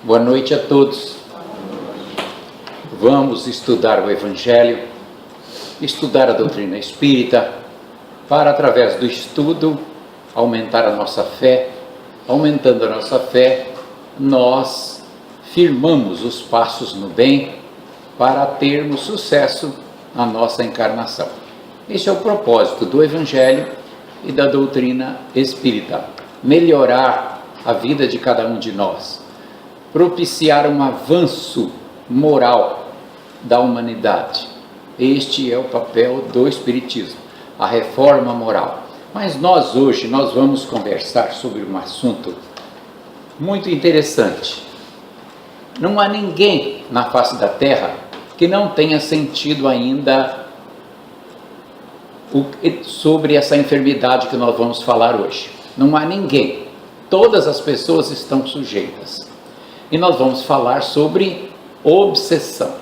Boa noite a todos. Vamos estudar o Evangelho, estudar a doutrina espírita, para através do estudo aumentar a nossa fé. Aumentando a nossa fé, nós firmamos os passos no bem para termos sucesso na nossa encarnação. Esse é o propósito do Evangelho e da doutrina espírita: melhorar a vida de cada um de nós, propiciar um avanço moral da humanidade. Este é o papel do Espiritismo, a reforma moral. Mas hoje nós vamos conversar sobre um assunto muito interessante. Não há ninguém na face da Terra que não tenha sentido ainda sobre essa enfermidade que nós vamos falar hoje. Não há ninguém. Todas as pessoas estão sujeitas. E nós vamos falar sobre obsessão.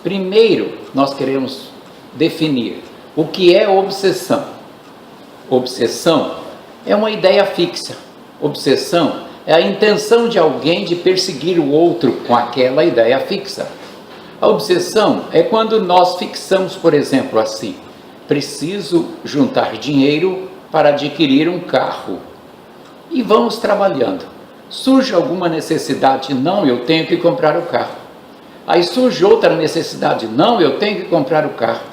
Primeiro, nós queremos definir o que é obsessão. Obsessão é uma ideia fixa. Obsessão é a intenção de alguém de perseguir o outro com aquela ideia fixa. A obsessão é quando nós fixamos, por exemplo, assim: preciso juntar dinheiro para adquirir um carro. E vamos trabalhando. Surge alguma necessidade? Não, eu tenho que comprar o carro. Aí surge outra necessidade? Não, eu tenho que comprar o carro.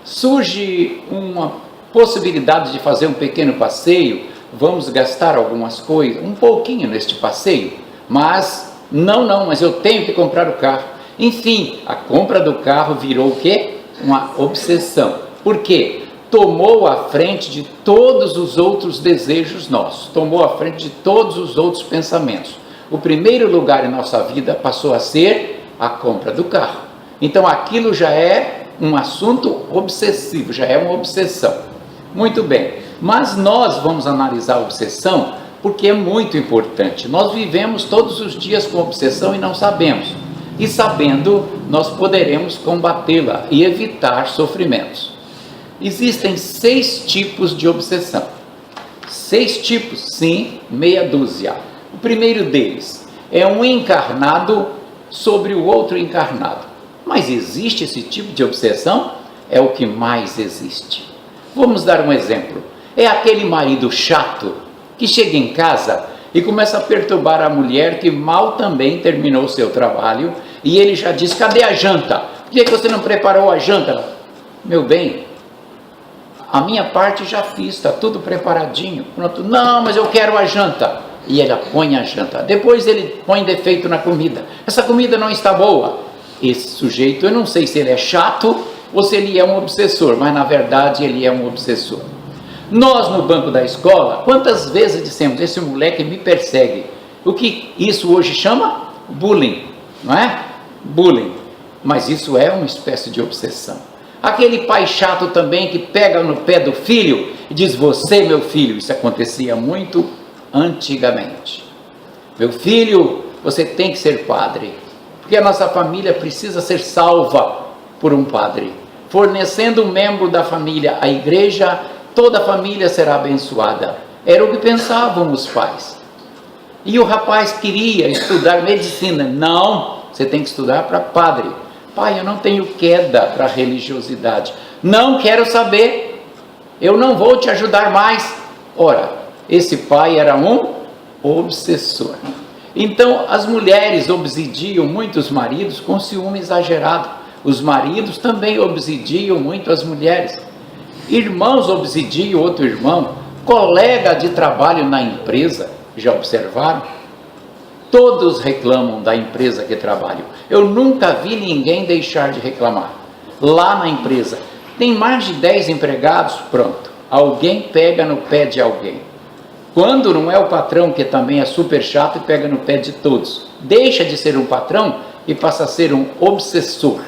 Surge uma possibilidade de fazer um pequeno passeio, vamos gastar algumas coisas, um pouquinho neste passeio, mas mas eu tenho que comprar o carro. Enfim, a compra do carro virou o quê? Uma obsessão. Por quê? Tomou a frente de todos os outros desejos nossos, tomou a frente de todos os outros pensamentos. O primeiro lugar em nossa vida passou a ser a compra do carro. Então aquilo já é um assunto obsessivo, já é uma obsessão. Muito bem, mas nós vamos analisar a obsessão porque é muito importante. Nós vivemos todos os dias com obsessão e não sabemos. E sabendo, nós poderemos combatê-la e evitar sofrimentos. Existem 6 tipos de obsessão. 6 tipos, sim, meia dúzia. O primeiro deles é um encarnado sobre o outro encarnado. Mas existe esse tipo de obsessão? É o que mais existe. Vamos dar um exemplo. É aquele marido chato que chega em casa e começa a perturbar a mulher que mal também terminou o seu trabalho e ele já diz: cadê a janta? Por que você não preparou a janta? Meu bem, a minha parte já fiz, está tudo preparadinho. Pronto. Não, mas eu quero a janta. E ela põe a janta. Depois ele põe defeito na comida. Essa comida não está boa. Esse sujeito, eu não sei se ele é chato ou se ele é um obsessor, mas na verdade ele é um obsessor. Nós no banco da escola, quantas vezes dissemos: esse moleque me persegue. O que isso hoje chama? Bullying, não é? Bullying. Mas isso é uma espécie de obsessão. Aquele pai chato também que pega no pé do filho e diz: você, meu filho. Isso acontecia muito antigamente. Meu filho, você tem que ser padre, porque a nossa família precisa ser salva por um padre. Fornecendo um membro da família à igreja, toda a família será abençoada. Era o que pensavam os pais. E o rapaz queria estudar medicina. Não, você tem que estudar para padre. Pai, eu não tenho queda para a religiosidade. Não quero saber. Eu não vou te ajudar mais. Ora, esse pai era um obsessor. Então, as mulheres obsidiam muito os maridos com ciúme exagerado. Os maridos também obsidiam muito as mulheres. Irmãos obsidiam outro irmão. Colega de trabalho na empresa, já observaram? Todos reclamam da empresa que trabalham. Eu nunca vi ninguém deixar de reclamar. Lá na empresa, tem mais de 10 empregados, pronto. Alguém pega no pé de alguém. Quando não é o patrão, que também é super chato e pega no pé de todos. Deixa de ser um patrão e passa a ser um obsessor.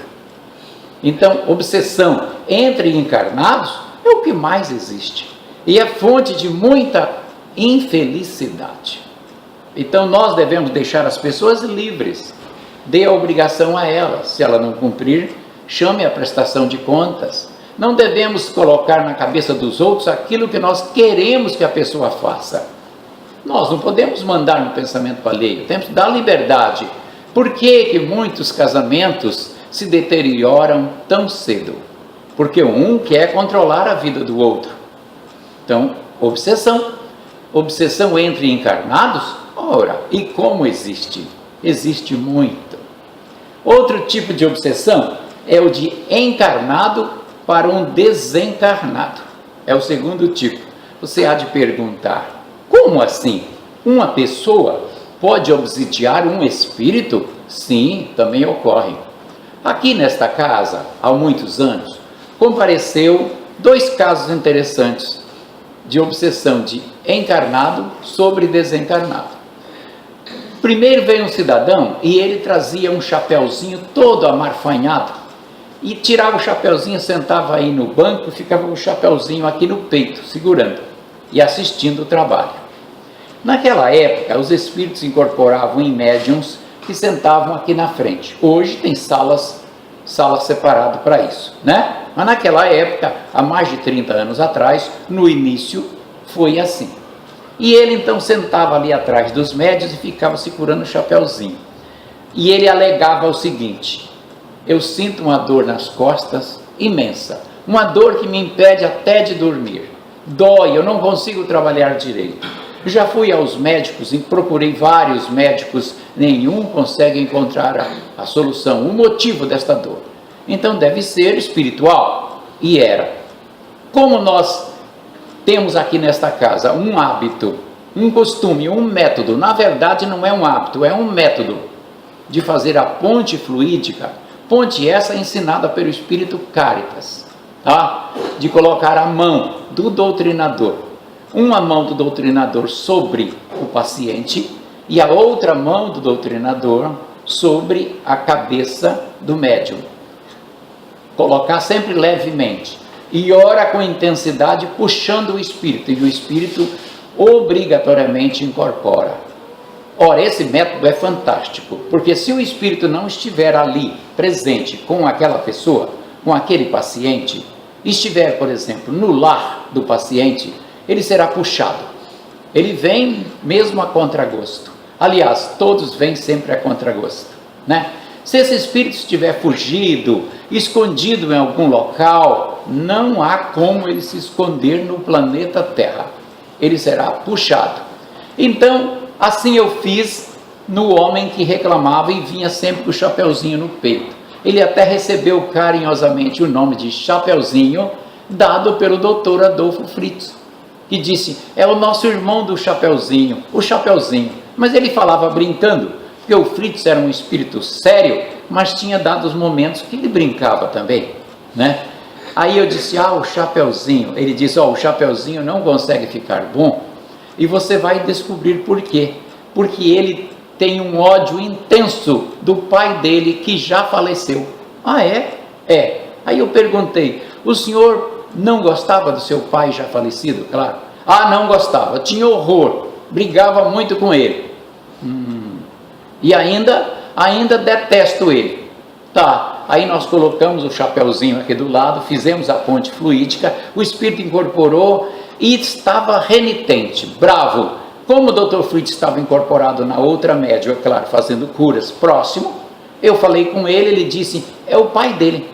Então, obsessão entre encarnados é o que mais existe. E é fonte de muita infelicidade. Então nós devemos deixar as pessoas livres, dê a obrigação a elas. Se ela não cumprir, chame a prestação de contas. Não devemos colocar na cabeça dos outros aquilo que nós queremos que a pessoa faça. Nós não podemos mandar no pensamento alheio, temos que dar liberdade. Por que muitos casamentos se deterioram tão cedo? Porque um quer controlar a vida do outro. Então, obsessão entre encarnados? Ora, e como existe? Existe muito. Outro tipo de obsessão é o de encarnado para um desencarnado. É o segundo tipo. Você há de perguntar, como assim? Uma pessoa pode obsidiar um espírito? Sim, também ocorre. Aqui nesta casa, há muitos anos, compareceu 2 casos interessantes de obsessão de encarnado sobre desencarnado. Primeiro veio um cidadão e ele trazia um chapeuzinho todo amarfanhado e tirava o chapeuzinho, sentava aí no banco e ficava com o chapeuzinho aqui no peito, segurando e assistindo o trabalho. Naquela época, os espíritos incorporavam em médiums que sentavam aqui na frente. Hoje tem salas separadas para isso, né? Mas naquela época, há mais de 30 anos atrás, no início, foi assim. E ele então sentava ali atrás dos médios e ficava segurando o chapeuzinho. E ele alegava o seguinte: eu sinto uma dor nas costas imensa, uma dor que me impede até de dormir. Dói, eu não consigo trabalhar direito. Já fui aos médicos e procurei vários médicos, nenhum consegue encontrar a solução, o motivo desta dor. Então deve ser espiritual. E era. Como nós temos aqui nesta casa um hábito, um costume, um método, na verdade não é um hábito, é um método de fazer a ponte fluídica, ponte essa ensinada pelo Espírito Caritas, tá? De colocar a mão do doutrinador, uma mão do doutrinador sobre o paciente e a outra mão do doutrinador sobre a cabeça do médium. Colocar sempre levemente e ora com intensidade, puxando o espírito, e o espírito obrigatoriamente incorpora. Ora, esse método é fantástico, porque se o espírito não estiver ali, presente com aquela pessoa, com aquele paciente, estiver, por exemplo, no lar do paciente, ele será puxado. Ele vem mesmo a contragosto. Aliás, todos vêm sempre a contragosto, né? Se esse espírito estiver fugido, escondido em algum local, não há como ele se esconder no planeta Terra. Ele será puxado. Então, assim eu fiz no homem que reclamava e vinha sempre com o chapeuzinho no peito. Ele até recebeu carinhosamente o nome de Chapeuzinho, dado pelo doutor Adolfo Fritz, que disse, é o nosso irmão do Chapeuzinho, o Chapeuzinho. Mas ele falava brincando, porque o Fritz era um espírito sério, mas tinha dados momentos que ele brincava também, né? Aí eu disse, o Chapeuzinho. Ele disse, o Chapeuzinho não consegue ficar bom, e você vai descobrir por quê. Porque ele tem um ódio intenso do pai dele, que já faleceu. Ah, é? É. Aí eu perguntei, o senhor não gostava do seu pai já falecido? Claro. Não gostava, tinha horror, brigava muito com ele. E ainda detesto ele. Tá, aí nós colocamos o chapeuzinho aqui do lado, fizemos a ponte fluídica, o espírito incorporou e estava renitente, bravo. Como o Dr. Fritz estava incorporado na outra médium, é claro, fazendo curas próximo, eu falei com ele, ele disse, é o pai dele.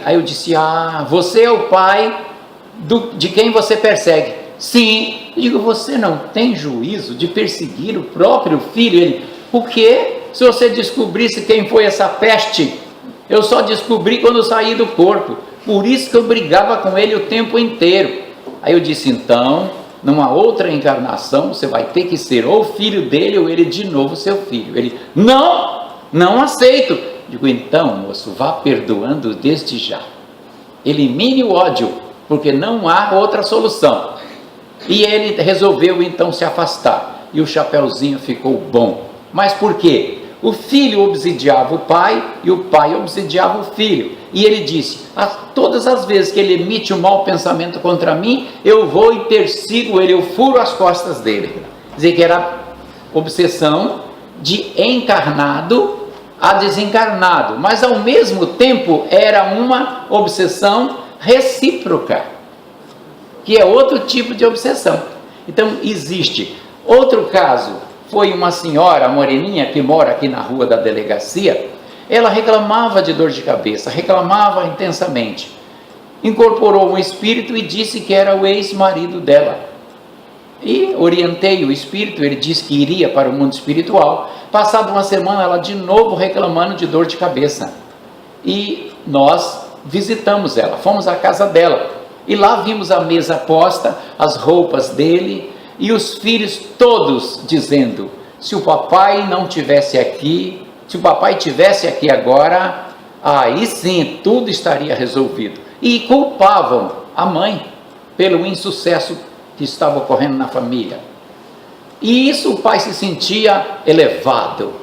Aí eu disse, você é o pai de quem você persegue. Sim. Eu digo, você não tem juízo de perseguir o próprio filho? Ele, o quê? Se você descobrisse quem foi essa peste, eu só descobri quando saí do corpo, por isso que eu brigava com ele o tempo inteiro. Aí eu disse, então, numa outra encarnação, você vai ter que ser ou filho dele, ou ele de novo seu filho. Ele, não aceito. Digo, então, moço, vá perdoando desde já. Elimine o ódio, porque não há outra solução. E ele resolveu então se afastar, e o chapeuzinho ficou bom. Mas por quê? O filho obsidiava o pai e o pai obsidiava o filho. E ele disse, todas as vezes que ele emite um mau pensamento contra mim, eu vou e persigo ele, eu furo as costas dele. Quer dizer que era obsessão de encarnado a desencarnado, mas ao mesmo tempo era uma obsessão recíproca, que é outro tipo de obsessão. Então existe Outro caso foi uma senhora, a moreninha, que mora aqui na rua da delegacia. Ela reclamava de dor de cabeça, reclamava intensamente. Incorporou um espírito e disse que era o ex-marido dela. E orientei o espírito, ele disse que iria para o mundo espiritual. Passada uma semana, ela de novo reclamando de dor de cabeça. E nós visitamos ela, fomos à casa dela. E lá vimos a mesa posta, as roupas dele e os filhos todos dizendo: se o papai não tivesse aqui, se o papai tivesse aqui agora, aí sim tudo estaria resolvido. E culpavam a mãe pelo insucesso que estava ocorrendo na família. E isso o pai se sentia elevado.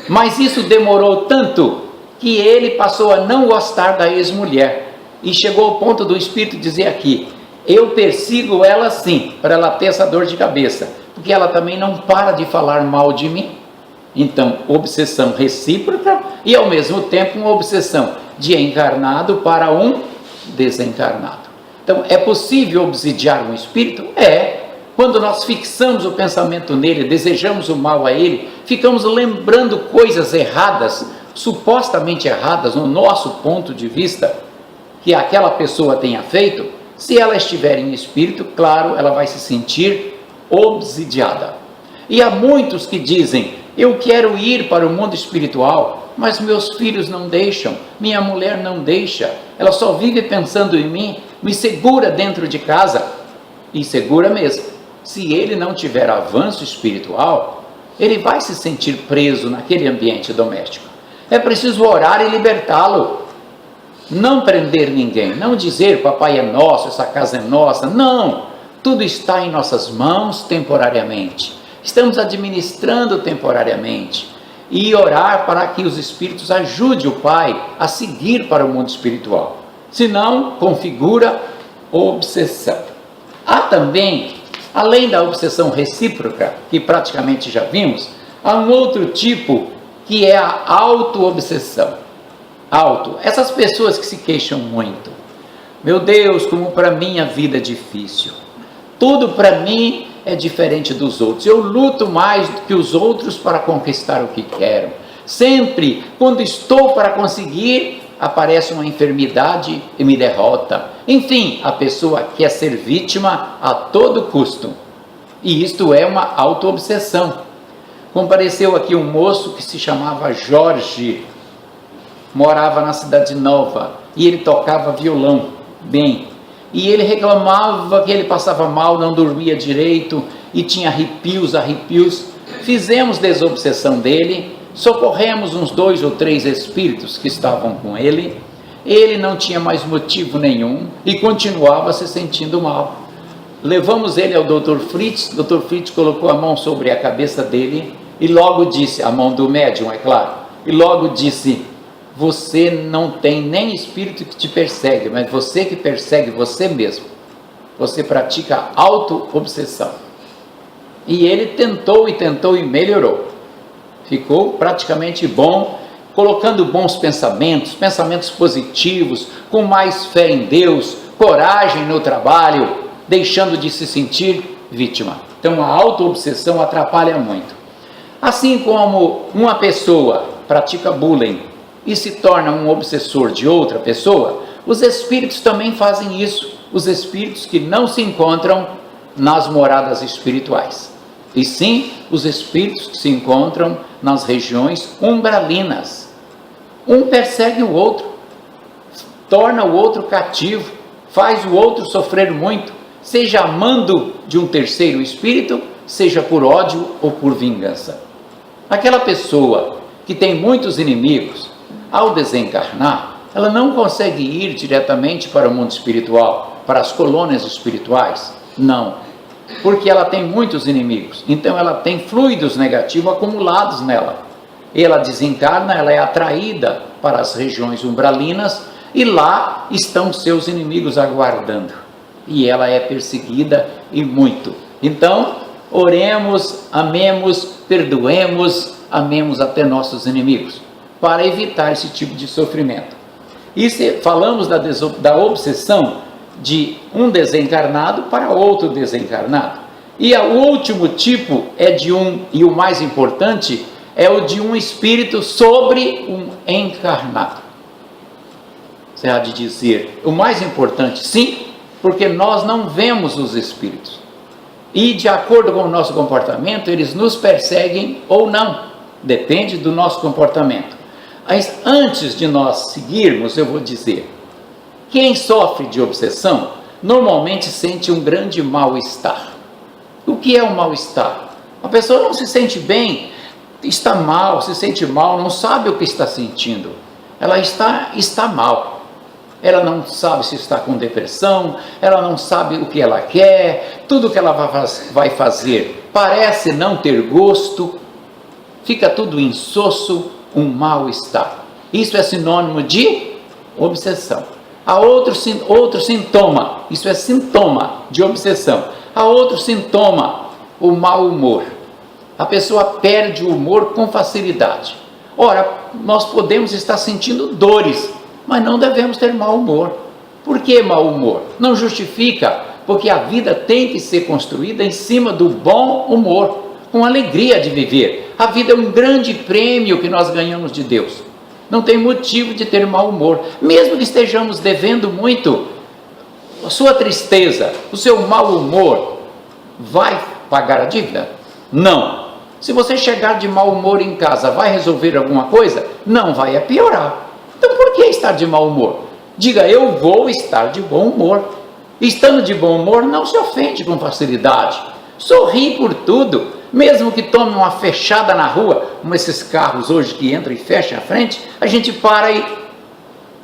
Mas isso demorou tanto que ele passou a não gostar da ex-mulher. E chegou ao ponto do espírito dizer aqui: eu persigo ela sim, para ela ter essa dor de cabeça, porque ela também não para de falar mal de mim. Então, obsessão recíproca e ao mesmo tempo uma obsessão de encarnado para um desencarnado. Então, é possível obsidiar um espírito? É. Quando nós fixamos o pensamento nele, desejamos o mal a ele, ficamos lembrando coisas erradas, supostamente erradas no nosso ponto de vista, que aquela pessoa tenha feito. Se ela estiver em espírito, claro, ela vai se sentir obsidiada. E há muitos que dizem: eu quero ir para o mundo espiritual, mas meus filhos não deixam, minha mulher não deixa, ela só vive pensando em mim, me segura dentro de casa. E segura mesmo. Se ele não tiver avanço espiritual, ele vai se sentir preso naquele ambiente doméstico. É preciso orar e libertá-lo. Não prender ninguém, não dizer papai é nosso, essa casa é nossa. Não, tudo está em nossas mãos temporariamente. Estamos administrando temporariamente. E orar para que os espíritos ajudem o pai a seguir para o mundo espiritual. Senão, configura obsessão. Há também, além da obsessão recíproca, que praticamente já vimos, há um outro tipo que é a auto-obsessão. Essas pessoas que se queixam muito: meu Deus, como para mim a vida é difícil, tudo para mim é diferente dos outros, eu luto mais do que os outros para conquistar o que quero, sempre quando estou para conseguir, aparece uma enfermidade e me derrota. Enfim, a pessoa quer ser vítima a todo custo, e isto é uma auto-obsessão. Compareceu aqui um moço que se chamava Jorge, morava na Cidade Nova, e ele tocava violão bem, e ele reclamava que ele passava mal, não dormia direito, e tinha arrepios. Fizemos desobsessão dele, socorremos uns 2 ou 3 espíritos que estavam com ele. Ele não tinha mais motivo nenhum, e continuava se sentindo mal. Levamos ele ao Dr. Fritz. Dr. Fritz colocou a mão sobre a cabeça dele, e logo disse, a mão do médium, é claro, e logo disse: você não tem nem espírito que te persegue, mas você que persegue você mesmo. Você pratica auto-obsessão. E ele tentou e melhorou. Ficou praticamente bom, colocando bons pensamentos, pensamentos positivos, com mais fé em Deus, coragem no trabalho, deixando de se sentir vítima. Então a auto-obsessão atrapalha muito. Assim como uma pessoa pratica bullying e se torna um obsessor de outra pessoa, os espíritos também fazem isso. Os espíritos que não se encontram nas moradas espirituais, e sim os espíritos que se encontram nas regiões umbralinas. Um persegue o outro, torna o outro cativo, faz o outro sofrer muito, seja amando de um terceiro espírito, seja por ódio ou por vingança. Aquela pessoa que tem muitos inimigos, ao desencarnar, ela não consegue ir diretamente para o mundo espiritual, para as colônias espirituais. Não, porque ela tem muitos inimigos. Então ela tem fluidos negativos acumulados nela. Ela desencarna, ela é atraída para as regiões umbralinas, e lá estão seus inimigos aguardando. E ela é perseguida e muito. Então, oremos, amemos, perdoemos, amemos até nossos inimigos, para evitar esse tipo de sofrimento. E se falamos da obsessão de um desencarnado para outro desencarnado. E o último tipo é e o mais importante, é o de um espírito sobre um encarnado. Você há de dizer, o mais importante, sim, porque nós não vemos os espíritos. E de acordo com o nosso comportamento, eles nos perseguem ou não. Depende do nosso comportamento. Mas antes de nós seguirmos, eu vou dizer, quem sofre de obsessão, normalmente sente um grande mal-estar. O que é o mal-estar? A pessoa não se sente bem, está mal, se sente mal, não sabe o que está sentindo. Ela está mal. Ela não sabe se está com depressão, ela não sabe o que ela quer, tudo que ela vai fazer parece não ter gosto, fica tudo insosso, um mal-estar. Isso é sinônimo de obsessão. Há outro sintoma, isso é sintoma de obsessão. Há outro sintoma, o mau humor. A pessoa perde o humor com facilidade. Ora, nós podemos estar sentindo dores, mas não devemos ter mau humor. Por que mau humor? Não justifica, porque a vida tem que ser construída em cima do bom humor, com alegria de viver. A vida é um grande prêmio que nós ganhamos de Deus. Não tem motivo de ter mau humor, mesmo que estejamos devendo muito. A sua tristeza, o seu mau humor, vai pagar a dívida? Não. Se você chegar de mau humor em casa, vai resolver alguma coisa? Não, vai piorar. Então por que estar de mau humor? Diga, eu vou estar de bom humor. Estando de bom humor, não se ofende com facilidade. Sorri por tudo, mesmo que tome uma fechada na rua, como esses carros hoje que entram e fecham a frente, a gente para e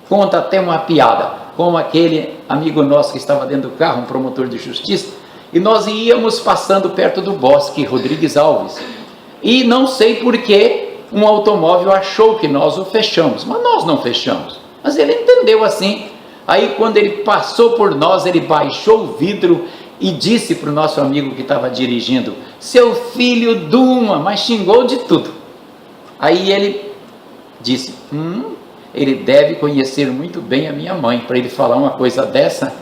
conta até uma piada, como aquele amigo nosso que estava dentro do carro, um promotor de justiça, e nós íamos passando perto do Bosque Rodrigues Alves, e não sei por que um automóvel achou que nós o fechamos, mas nós não fechamos, mas ele entendeu assim. Aí quando ele passou por nós, ele baixou o vidro e disse para o nosso amigo que estava dirigindo, seu filho de uma, mas xingou de tudo. Aí ele disse, ele deve conhecer muito bem a minha mãe, para ele falar uma coisa dessa,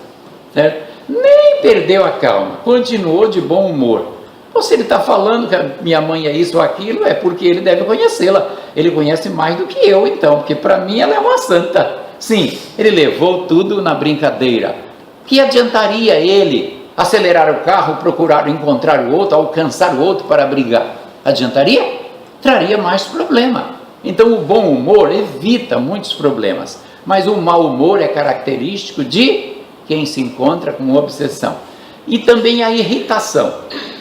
certo? Nem perdeu a calma, continuou de bom humor. Ou se ele está falando que a minha mãe é isso ou aquilo, é porque ele deve conhecê-la. Ele conhece mais do que eu, então, porque para mim ela é uma santa. Sim, ele levou tudo na brincadeira. Que adiantaria ele acelerar o carro, procurar encontrar o outro, alcançar o outro para brigar? Adiantaria? Traria mais problema. Então o bom humor evita muitos problemas, mas o mau humor é característico de quem se encontra com obsessão. E também a irritação.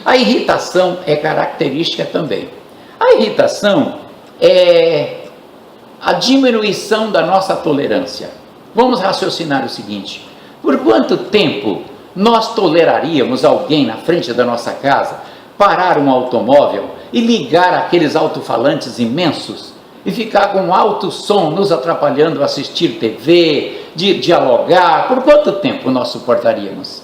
A irritação é característica também. A irritação é a diminuição da nossa tolerância. Vamos raciocinar o seguinte: por quanto tempo nós toleraríamos alguém na frente da nossa casa parar um automóvel e ligar aqueles alto-falantes imensos e ficar com alto som nos atrapalhando a assistir TV, de dialogar? Por quanto tempo nós suportaríamos?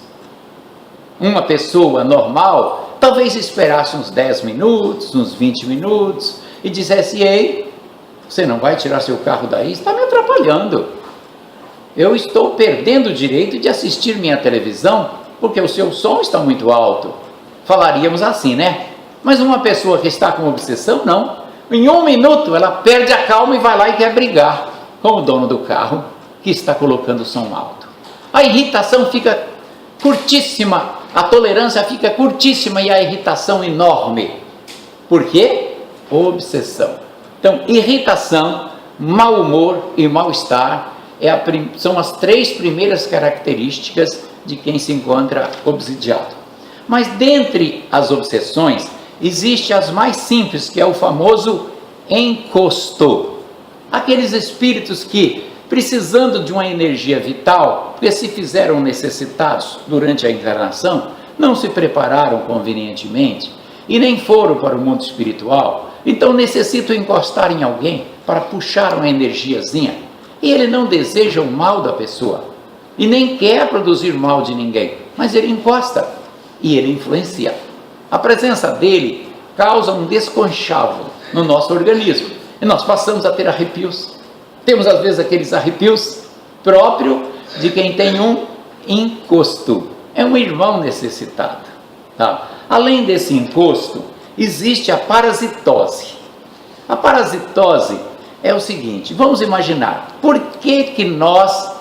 Uma pessoa normal talvez esperasse uns 10 minutos, uns 20 minutos e dissesse, ei, você não vai tirar seu carro daí? Está me atrapalhando. Eu estou perdendo o direito de assistir minha televisão porque o seu som está muito alto. Falaríamos assim, né? Mas uma pessoa que está com obsessão, não. Em 1 minuto ela perde a calma e vai lá e quer brigar com o dono do carro que está colocando o som alto. A irritação fica curtíssima, a tolerância fica curtíssima e a irritação enorme. Por quê? Obsessão. Então, irritação, mau humor e mal-estar são as 3 primeiras características de quem se encontra obsidiado. Mas dentre as obsessões, existe as mais simples, que é o famoso encosto. Aqueles espíritos que, precisando de uma energia vital, porque se fizeram necessitados durante a encarnação, não se prepararam convenientemente e nem foram para o mundo espiritual, então necessitam encostar em alguém para puxar uma energiazinha, e ele não deseja o mal da pessoa e nem quer produzir mal de ninguém, mas ele encosta e ele influencia. A presença dele causa um desconchavo no nosso organismo e nós passamos a ter arrepios. Temos às vezes aqueles arrepios próprios de quem tem um encosto, é um irmão necessitado, tá? Além desse encosto, existe a parasitose. A parasitose é o seguinte, vamos imaginar, por que nós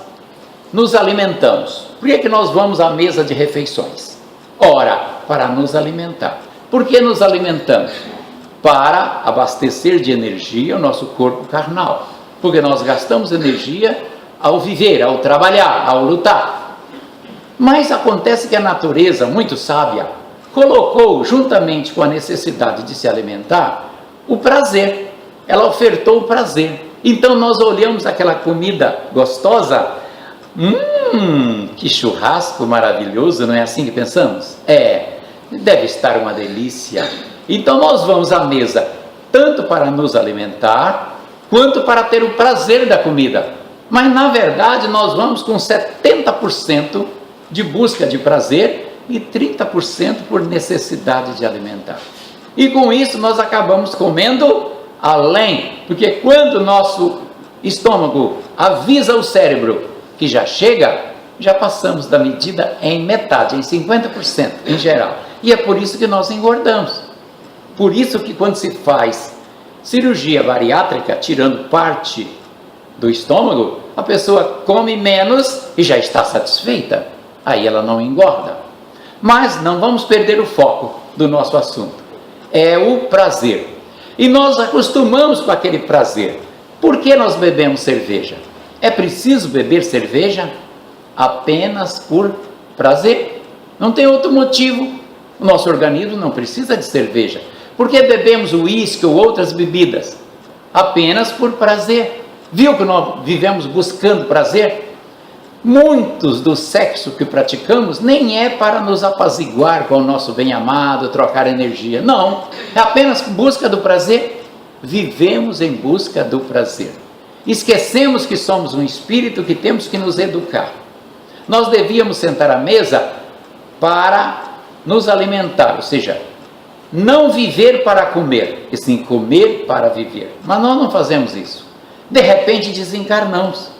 nos alimentamos? Por que nós vamos à mesa de refeições? Ora, para nos alimentar. Por que nos alimentamos? Para abastecer de energia o nosso corpo carnal. Porque nós gastamos energia ao viver, ao trabalhar, ao lutar. Mas acontece que a natureza, muito sábia, colocou juntamente com a necessidade de se alimentar o prazer. Ela ofertou o prazer. Então nós olhamos aquela comida gostosa, que churrasco maravilhoso, não é assim que pensamos? Deve estar uma delícia. Então nós vamos à mesa tanto para nos alimentar, quanto para ter o prazer da comida. Mas na verdade nós vamos com 70% de busca de prazer e 30% por necessidade de alimentar. E com isso nós acabamos comendo além, porque quando o nosso estômago avisa o cérebro que já chega, já passamos da medida em metade, em 50% em geral. E é por isso que nós engordamos. Por isso que quando se faz cirurgia bariátrica, tirando parte do estômago, a pessoa come menos e já está satisfeita. Aí ela não engorda. Mas não vamos perder o foco do nosso assunto. É o prazer. E nós acostumamos com aquele prazer. Por que nós bebemos cerveja? É preciso beber cerveja apenas por prazer? Não tem outro motivo. O nosso organismo não precisa de cerveja. Por que bebemos uísque ou outras bebidas? Apenas por prazer. Viu que nós vivemos buscando prazer? Muitos do sexo que praticamos nem é para nos apaziguar com o nosso bem-amado, trocar energia. Não, é apenas busca do prazer. Vivemos em busca do prazer. Esquecemos que somos um espírito que temos que nos educar. Nós devíamos sentar à mesa para nos alimentar, ou seja, não viver para comer, e sim comer para viver. Mas nós não fazemos isso. De repente desencarnamos.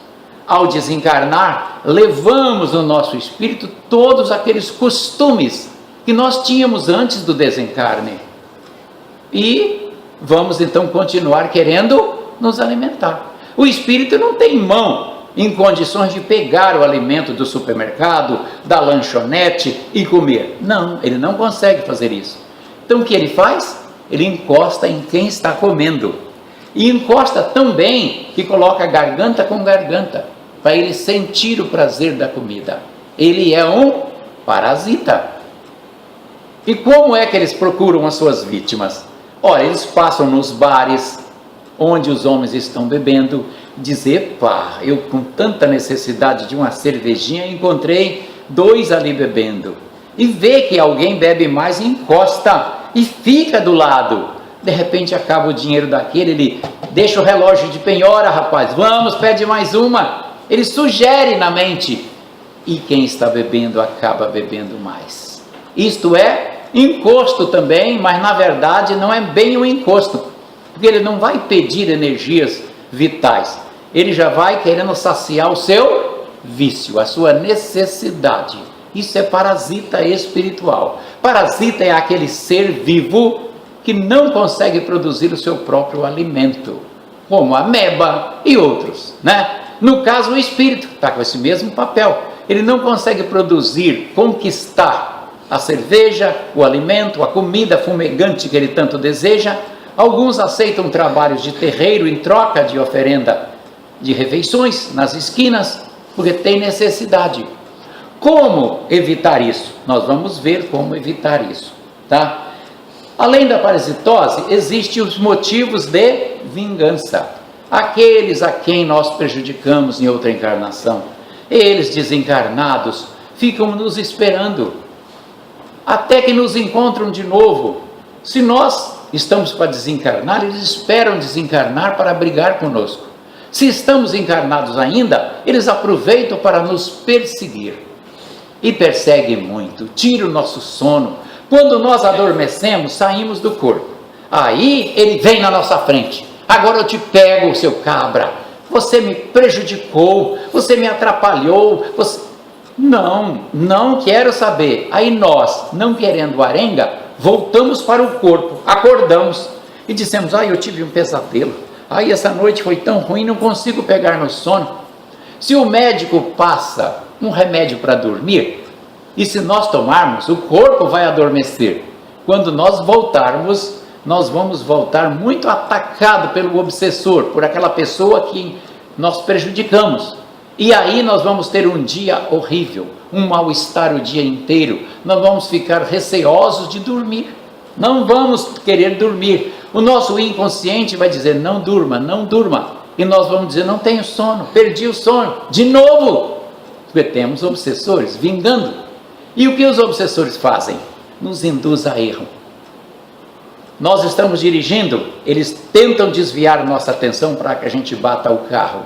Ao desencarnar, levamos no nosso espírito todos aqueles costumes que nós tínhamos antes do desencarne. E vamos então continuar querendo nos alimentar. O espírito não tem mão em condições de pegar o alimento do supermercado, da lanchonete e comer. Não, ele não consegue fazer isso. Então o que ele faz? Ele encosta em quem está comendo. E encosta tão bem que coloca garganta com garganta, para ele sentir o prazer da comida. Ele é um parasita. E como é que eles procuram as suas vítimas? Ora, eles passam nos bares, onde os homens estão bebendo, dizer, pá, eu com tanta necessidade de uma cervejinha, encontrei 2 ali bebendo. E vê que alguém bebe mais, encosta e fica do lado. De repente acaba o dinheiro daquele, ele deixa o relógio de penhora, rapaz, vamos, pede mais uma. Ele sugere na mente, e quem está bebendo acaba bebendo mais. Isto é encosto também, mas na verdade não é bem um encosto, porque ele não vai pedir energias vitais, ele já vai querendo saciar o seu vício, a sua necessidade. Isso é parasita espiritual. Parasita é aquele ser vivo que não consegue produzir o seu próprio alimento, como a ameba e outros, né? No caso, o espírito está com esse mesmo papel. Ele não consegue produzir, conquistar a cerveja, o alimento, a comida fumegante que ele tanto deseja. Alguns aceitam trabalhos de terreiro em troca de oferenda de refeições nas esquinas, porque tem necessidade. Como evitar isso? Nós vamos ver como evitar isso, tá? Além da parasitose, existem os motivos de vingança. Aqueles a quem nós prejudicamos em outra encarnação, eles desencarnados ficam nos esperando, até que nos encontram de novo. Se nós estamos para desencarnar, eles esperam desencarnar para brigar conosco. Se estamos encarnados ainda, eles aproveitam para nos perseguir. E perseguem muito, tiram o nosso sono. Quando nós adormecemos, saímos do corpo. Aí ele vem na nossa frente. Agora eu te pego, seu cabra. Você me prejudicou, você me atrapalhou. Não quero saber. Aí nós, não querendo arenga, voltamos para o corpo, acordamos e dissemos: eu tive um pesadelo, essa noite foi tão ruim, não consigo pegar no sono. Se o médico passa um remédio para dormir, e se nós tomarmos, o corpo vai adormecer. Quando nós voltarmos, nós vamos voltar muito atacado pelo obsessor, por aquela pessoa que nós prejudicamos. E aí nós vamos ter um dia horrível, um mal-estar o dia inteiro, nós vamos ficar receosos de dormir, não vamos querer dormir. O nosso inconsciente vai dizer: não durma, não durma. E nós vamos dizer: não tenho sono, perdi o sono, de novo. Porque temos obsessores vingando. E o que os obsessores fazem? Nos induz a erro. Nós estamos dirigindo, eles tentam desviar nossa atenção para que a gente bata o carro.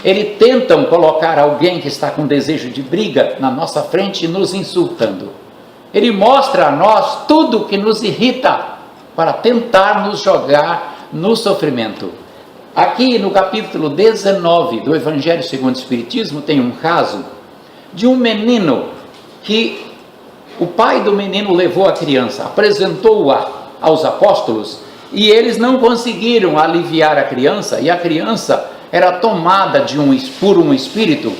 Eles tentam colocar alguém que está com desejo de briga na nossa frente nos insultando. Ele mostra a nós tudo que nos irrita para tentar nos jogar no sofrimento. Aqui no capítulo 19 do Evangelho segundo o Espiritismo tem um caso de um menino que o pai do menino levou a criança, apresentou-a aos apóstolos e eles não conseguiram aliviar a criança, e a criança era tomada por um espírito,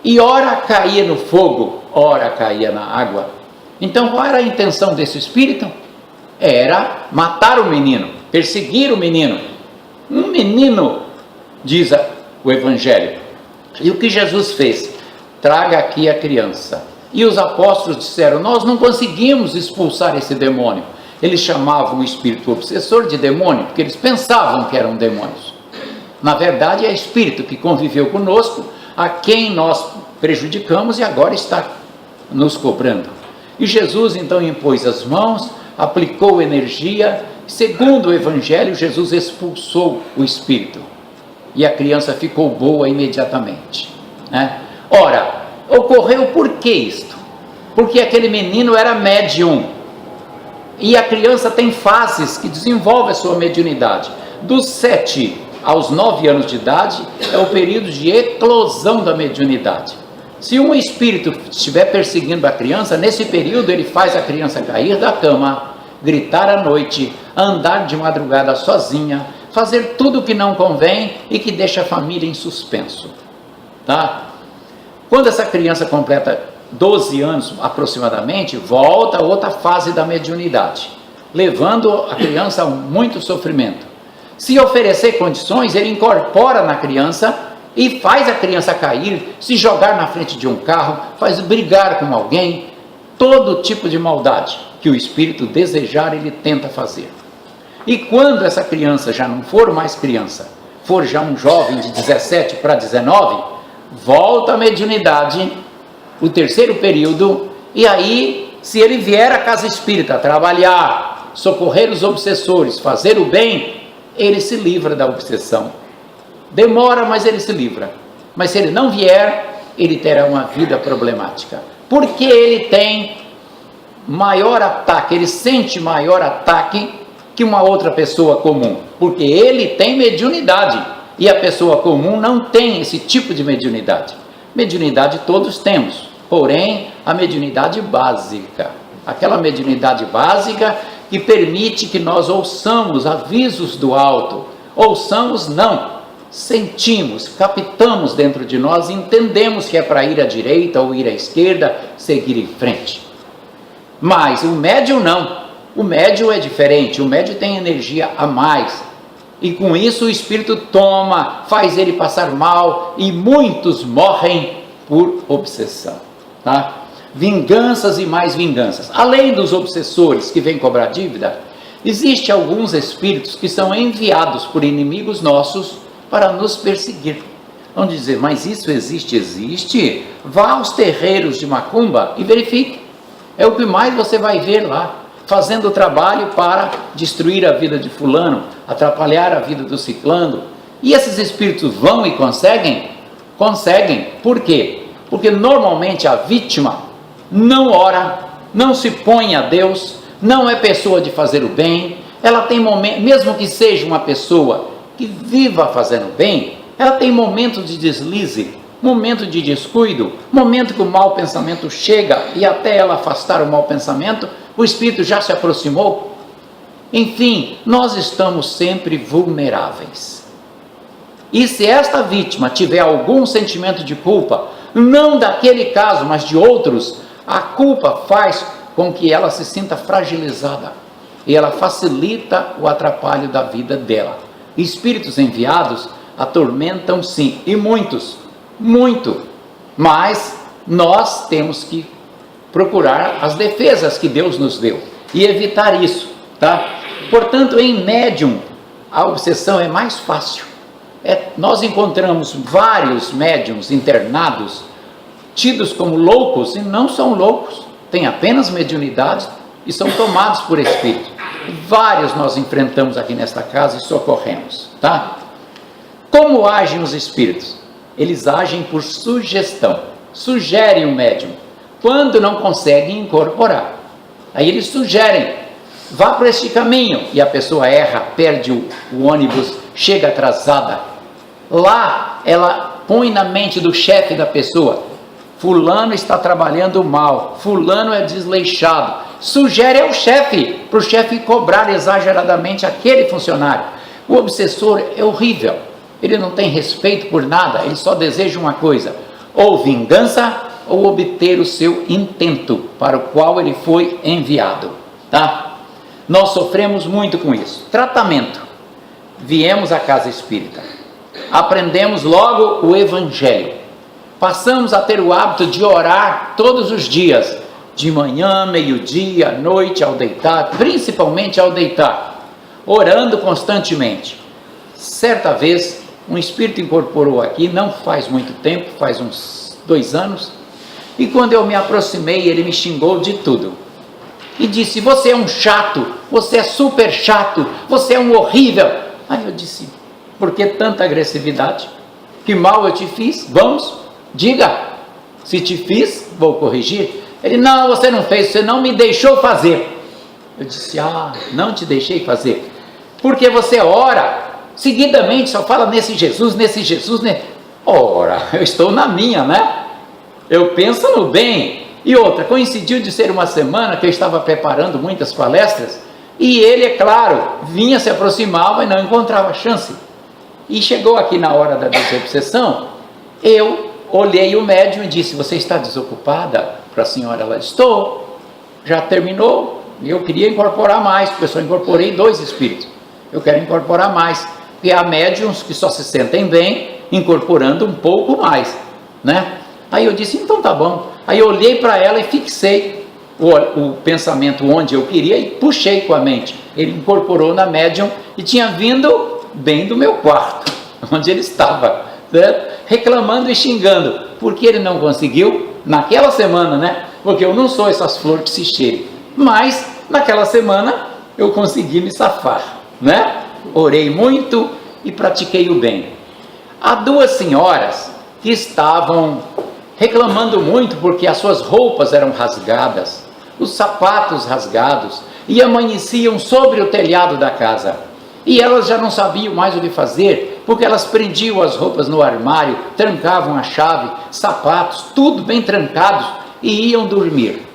e ora caía no fogo, ora caía na água. Então qual era a intenção desse espírito? Era matar o menino, perseguir o menino. Um menino, diz o Evangelho. E o que Jesus fez? Traga aqui a criança. E os apóstolos disseram: nós não conseguimos expulsar esse demônio. Eles chamavam o espírito obsessor de demônio, porque eles pensavam que eram demônios. Na verdade é espírito que conviveu conosco, a quem nós prejudicamos e agora está nos cobrando. E Jesus então impôs as mãos, aplicou energia. Segundo o Evangelho, Jesus expulsou o espírito e a criança ficou boa imediatamente, né? Ora, ocorreu por que isto? Porque aquele menino era médium, e a criança tem fases que desenvolve a sua mediunidade. Dos 7 aos 9 anos de idade é o período de eclosão da mediunidade. Se um espírito estiver perseguindo a criança, nesse período ele faz a criança cair da cama, gritar à noite, andar de madrugada sozinha, fazer tudo o que não convém e que deixa a família em suspenso, tá? Quando essa criança completa 12 anos aproximadamente, volta a outra fase da mediunidade, levando a criança a muito sofrimento. Se oferecer condições, ele incorpora na criança e faz a criança cair, se jogar na frente de um carro, faz brigar com alguém, todo tipo de maldade que o espírito desejar, ele tenta fazer. E quando essa criança já não for mais criança, for já um jovem de 17 para 19, volta a mediunidade, o terceiro período, e aí, se ele vier à casa espírita trabalhar, socorrer os obsessores, fazer o bem, ele se livra da obsessão. Demora, mas ele se livra. Mas se ele não vier, ele terá uma vida problemática. Porque ele tem maior ataque, ele sente maior ataque que uma outra pessoa comum. Porque ele tem mediunidade e a pessoa comum não tem esse tipo de mediunidade. Mediunidade todos temos, porém a mediunidade básica, aquela mediunidade básica que permite que nós ouçamos avisos do alto, ouçamos não, sentimos, captamos dentro de nós, entendemos que é para ir à direita ou ir à esquerda, seguir em frente. Mas o médium não, o médium é diferente, o médium tem energia a mais, e com isso o espírito toma, faz ele passar mal, e muitos morrem por obsessão, tá? Vinganças e mais vinganças. Além dos obsessores que vêm cobrar dívida, existem alguns espíritos que são enviados por inimigos nossos para nos perseguir. Vamos dizer, mas isso existe? Existe. Vá aos terreiros de macumba e verifique. É o que mais você vai ver lá, fazendo o trabalho para destruir a vida de fulano, atrapalhar a vida do ciclano. E esses espíritos vão e conseguem? Conseguem. Por quê? Porque normalmente a vítima não ora, não se põe a Deus, não é pessoa de fazer o bem. Ela tem momento, mesmo que seja uma pessoa que viva fazendo bem, ela tem momentos de deslize, momento de descuido, momento que o mau pensamento chega e até ela afastar o mau pensamento, o espírito já se aproximou. Enfim, nós estamos sempre vulneráveis. E se esta vítima tiver algum sentimento de culpa, não daquele caso, mas de outros, a culpa faz com que ela se sinta fragilizada e ela facilita o atrapalho da vida dela. Espíritos enviados atormentam sim, e muitos, muito, mas nós temos que procurar as defesas que Deus nos deu e evitar isso, tá? Portanto, em médium, a obsessão é mais fácil. Nós encontramos vários médiums internados, tidos como loucos, e não são loucos, têm apenas mediunidade e são tomados por espírito. Vários nós enfrentamos aqui nesta casa e socorremos, tá? Como agem os espíritos? Eles agem por sugestão, sugerem o médium, quando não conseguem incorporar. Aí eles sugerem, vá por este caminho, e a pessoa erra, perde o ônibus, chega atrasada. Lá ela põe na mente do chefe da pessoa, fulano está trabalhando mal, fulano é desleixado, sugere ao chefe, para o chefe cobrar exageradamente aquele funcionário. O obsessor é horrível, ele não tem respeito por nada, ele só deseja uma coisa, ou vingança, ou obter o seu intento, para o qual ele foi enviado, tá? Nós sofremos muito com isso. Tratamento: viemos à casa espírita, aprendemos logo o evangelho, passamos a ter o hábito de orar todos os dias, de manhã, meio-dia, à noite, ao deitar, principalmente ao deitar, orando constantemente. Certa vez, um espírito incorporou aqui, não faz muito tempo, faz uns 2 anos, e quando eu me aproximei, ele me xingou de tudo, e disse: você é um chato, você é super chato, você é um horrível. Aí eu disse: por que tanta agressividade? Que mal eu te fiz? Vamos, diga, se te fiz, vou corrigir. Ele: não, você não fez, você não me deixou fazer. Eu disse: não te deixei fazer, porque você ora, seguidamente só fala nesse Jesus, né? Ora, eu estou na minha, né? Eu penso no bem. E outra, coincidiu de ser uma semana que eu estava preparando muitas palestras, e ele, é claro, vinha, se aproximava e não encontrava chance. E chegou aqui na hora da desobsessão, eu olhei o médium e disse: você está desocupada? Para a senhora, ela: estou, já terminou, e eu queria incorporar mais, porque eu só incorporei 2 espíritos, eu quero incorporar mais, porque há médiums que só se sentem bem incorporando um pouco mais, né? Aí eu disse: então tá bom. Aí eu olhei para ela e fixei o pensamento onde eu queria e puxei com a mente. Ele incorporou na médium e tinha vindo bem do meu quarto, onde ele estava, certo? Reclamando e xingando, porque ele não conseguiu naquela semana, né? Porque eu não sou essas flores que se cheiram, mas naquela semana eu consegui me safar, né? Orei muito e pratiquei o bem. Há 2 senhoras que estavam reclamando muito porque as suas roupas eram rasgadas, os sapatos rasgados, e amanheciam sobre o telhado da casa. E elas já não sabiam mais o que fazer, porque elas prendiam as roupas no armário, trancavam a chave, sapatos, tudo bem trancados, e iam dormir.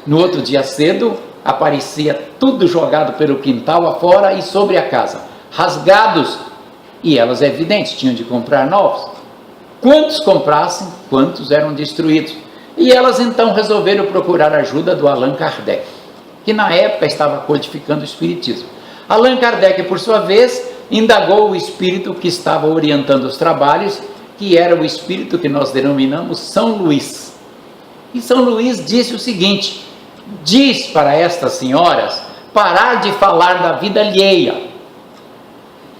No outro dia cedo, aparecia tudo jogado pelo quintal afora e sobre a casa, rasgados, e elas, é evidente, tinham de comprar novos. Quantos comprassem, quantos eram destruídos. E elas então resolveram procurar a ajuda do Allan Kardec, que na época estava codificando o Espiritismo. Allan Kardec, por sua vez, indagou o espírito que estava orientando os trabalhos, que era o espírito que nós denominamos São Luís. E São Luís disse o seguinte: diz para estas senhoras parar de falar da vida alheia,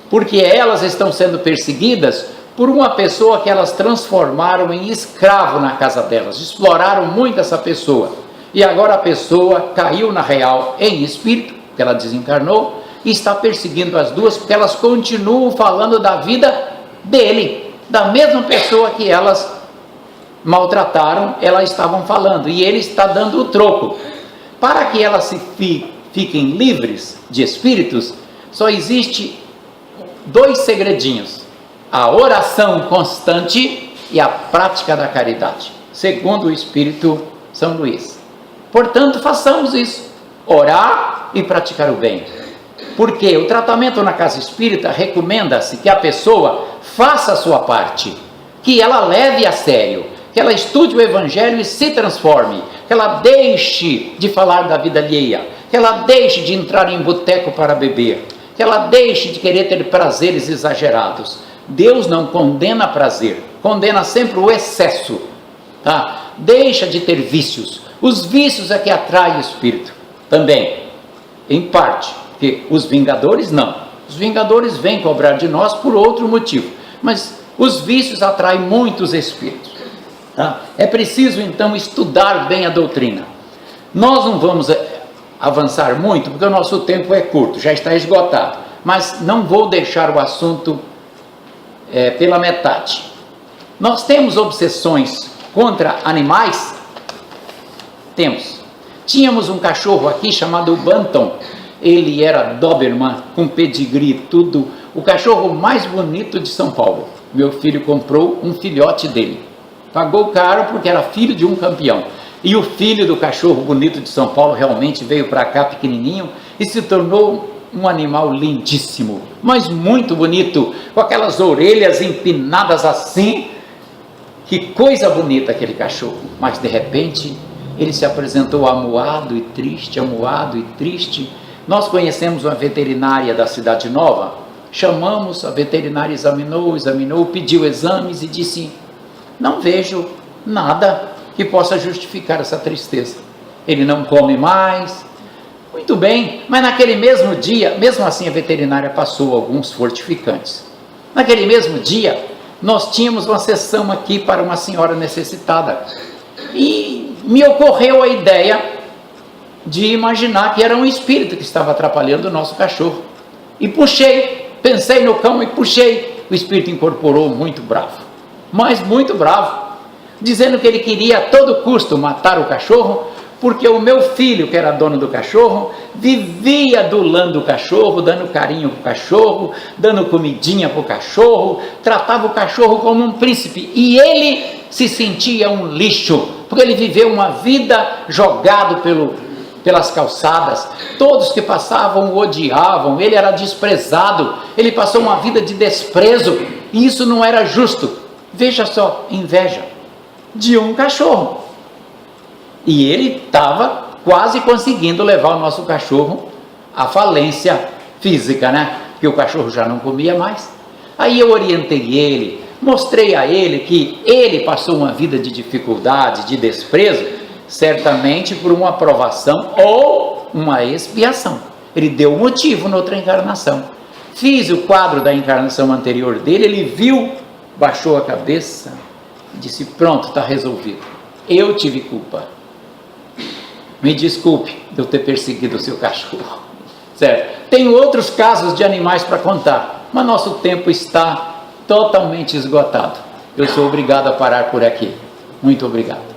porque elas estão sendo perseguidas por uma pessoa que elas transformaram em escravo na casa delas, exploraram muito essa pessoa, e agora a pessoa caiu na real em espírito, que ela desencarnou, e está perseguindo as duas, porque elas continuam falando da vida dele, da mesma pessoa que elas maltrataram, elas estavam falando, e ele está dando o troco. Para que elas fiquem livres de espíritos, só existe 2 segredinhos: a oração constante e a prática da caridade, segundo o Espírito São Luís. Portanto, façamos isso, orar e praticar o bem. Porque o tratamento na casa espírita recomenda-se que a pessoa faça a sua parte, que ela leve a sério, que ela estude o Evangelho e se transforme, que ela deixe de falar da vida alheia, que ela deixe de entrar em boteco para beber, que ela deixe de querer ter prazeres exagerados. Deus não condena prazer, condena sempre o excesso, tá? Deixa de ter vícios. Os vícios é que atraem o espírito também, em parte, porque os vingadores não. Os vingadores vêm cobrar de nós por outro motivo, mas os vícios atraem muitos espíritos, tá? É preciso então estudar bem a doutrina. Nós não vamos avançar muito, porque o nosso tempo é curto, já está esgotado, mas não vou deixar o assunto pela metade. Nós temos obsessões contra animais? Temos. Tínhamos um cachorro aqui chamado Bantam, ele era Doberman, com pedigree, tudo, o cachorro mais bonito de São Paulo. Meu filho comprou um filhote dele, pagou caro porque era filho de um campeão, e o filho do cachorro bonito de São Paulo realmente veio para cá pequenininho e se tornou um animal lindíssimo, mas muito bonito, com aquelas orelhas empinadas assim. Que coisa bonita aquele cachorro. Mas de repente ele se apresentou amuado e triste, amuado e triste. Nós conhecemos uma veterinária da Cidade Nova, chamamos, a veterinária examinou, pediu exames e disse: não vejo nada que possa justificar essa tristeza. Ele não come mais. Muito bem, mas naquele mesmo dia, mesmo assim a veterinária passou alguns fortificantes. Naquele mesmo dia, nós tínhamos uma sessão aqui para uma senhora necessitada. E me ocorreu a ideia de imaginar que era um espírito que estava atrapalhando o nosso cachorro. E pensei no cão e puxei. O espírito incorporou muito bravo, mas muito bravo, dizendo que ele queria a todo custo matar o cachorro, porque o meu filho, que era dono do cachorro, vivia adulando o cachorro, dando carinho para o cachorro, dando comidinha para o cachorro, tratava o cachorro como um príncipe, e ele se sentia um lixo, porque ele viveu uma vida jogado pelas calçadas, todos que passavam o odiavam, ele era desprezado, ele passou uma vida de desprezo, e isso não era justo. Veja só, inveja de um cachorro. E ele estava quase conseguindo levar o nosso cachorro à falência física, né? Que o cachorro já não comia mais. Aí eu orientei ele, mostrei a ele que ele passou uma vida de dificuldade, de desprezo, certamente por uma provação ou uma expiação. Ele deu motivo noutra encarnação. Fiz o quadro da encarnação anterior dele, ele viu, baixou a cabeça, disse: pronto, está resolvido. Eu tive culpa. Me desculpe de eu ter perseguido o seu cachorro, certo? Tenho outros casos de animais para contar, mas nosso tempo está totalmente esgotado. Eu sou obrigado a parar por aqui. Muito obrigado.